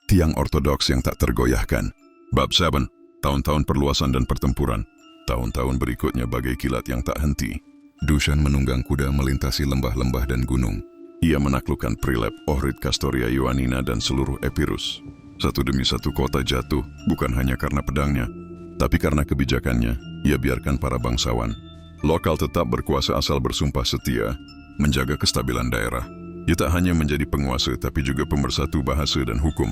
tiang ortodoks yang tak tergoyahkan. Bab 7, tahun-tahun perluasan dan pertempuran. Tahun-tahun berikutnya bagai kilat yang tak henti. Dusan menunggang kuda melintasi lembah-lembah dan gunung. Ia menaklukkan Prilep, Ohrid, Kastoria, Ioannina, dan seluruh Epirus. Satu demi satu kota jatuh, bukan hanya karena pedangnya, tapi karena kebijakannya. Ia biarkan para bangsawan lokal tetap berkuasa asal bersumpah setia, menjaga kestabilan daerah. Ia tak hanya menjadi penguasa, tapi juga pemersatu bahasa dan hukum.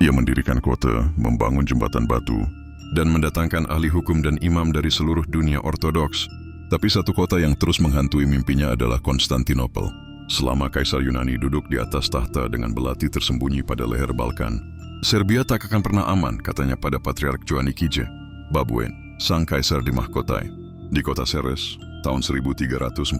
Ia mendirikan kota, membangun jembatan batu, dan mendatangkan ahli hukum dan imam dari seluruh dunia ortodoks. Tapi satu kota yang terus menghantui mimpinya adalah Konstantinopel. Selama Kaisar Yunani duduk di atas tahta dengan belati tersembunyi pada leher Balkan, Serbia tak akan pernah aman, katanya pada Patriark Joannikije. Babuen, sang kaisar dimahkotai. Di kota Seres, tahun 1349,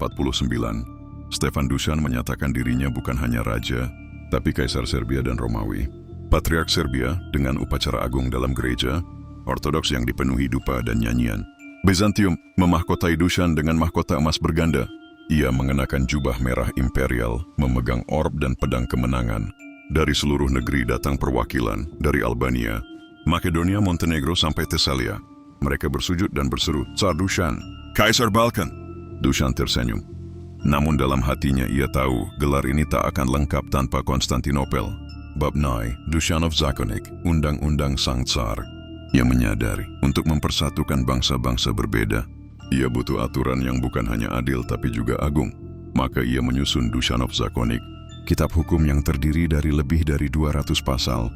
Stefan Dusan menyatakan dirinya bukan hanya raja, tapi kaisar Serbia dan Romawi. Patriark Serbia dengan upacara agung dalam gereja, ortodoks yang dipenuhi dupa dan nyanyian. Bizantium memahkotai Dusan dengan mahkota emas berganda. Ia mengenakan jubah merah imperial, memegang orb dan pedang kemenangan. Dari seluruh negeri datang perwakilan, dari Albania, Makedonia, Montenegro sampai Tesalia. Mereka bersujud dan berseru, "Tsar Dusan, Kaisar Balkan." Dusan tersenyum. Namun dalam hatinya ia tahu gelar ini tak akan lengkap tanpa Konstantinopel. Bab 9, Dušanov Zakonik, Undang-Undang Sang Tsar. Ia menyadari untuk mempersatukan bangsa-bangsa berbeda, ia butuh aturan yang bukan hanya adil tapi juga agung. Maka ia menyusun Dušanov Zakonik, kitab hukum yang terdiri dari lebih dari 200 pasal.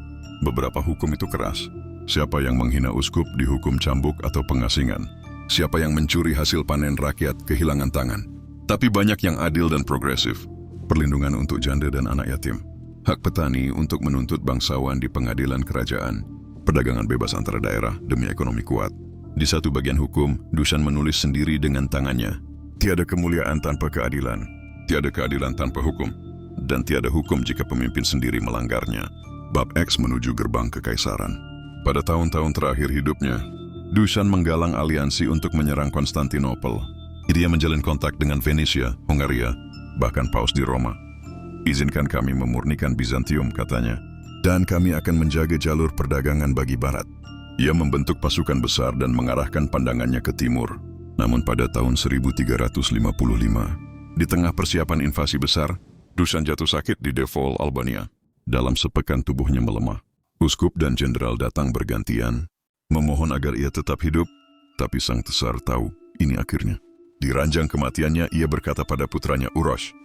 Beberapa hukum itu keras. Siapa yang menghina uskup dihukum cambuk atau pengasingan. Siapa yang mencuri hasil panen rakyat kehilangan tangan. Tapi banyak yang adil dan progresif. Perlindungan untuk janda dan anak yatim. Hak petani untuk menuntut bangsawan di pengadilan kerajaan. Perdagangan bebas antara daerah demi ekonomi kuat. Di satu bagian hukum, Dusan menulis sendiri dengan tangannya. Tiada kemuliaan tanpa keadilan. Tiada keadilan tanpa hukum. Dan tiada hukum jika pemimpin sendiri melanggarnya. Bab X menuju gerbang kekaisaran. Pada tahun-tahun terakhir hidupnya, Dusan menggalang aliansi untuk menyerang Konstantinopel. Dia menjalin kontak dengan Venesia, Hongaria, bahkan Paus di Roma. "Izinkan kami memurnikan Bizantium," katanya, "dan kami akan menjaga jalur perdagangan bagi Barat." Ia membentuk pasukan besar dan mengarahkan pandangannya ke timur. Namun pada tahun 1355, di tengah persiapan invasi besar, Dusan jatuh sakit di Devol, Albania. Dalam sepekan tubuhnya melemah. Uskup dan jenderal datang bergantian, memohon agar ia tetap hidup, tapi sang Tsar tahu ini akhirnya. Di ranjang kematiannya ia berkata pada putranya Uroš,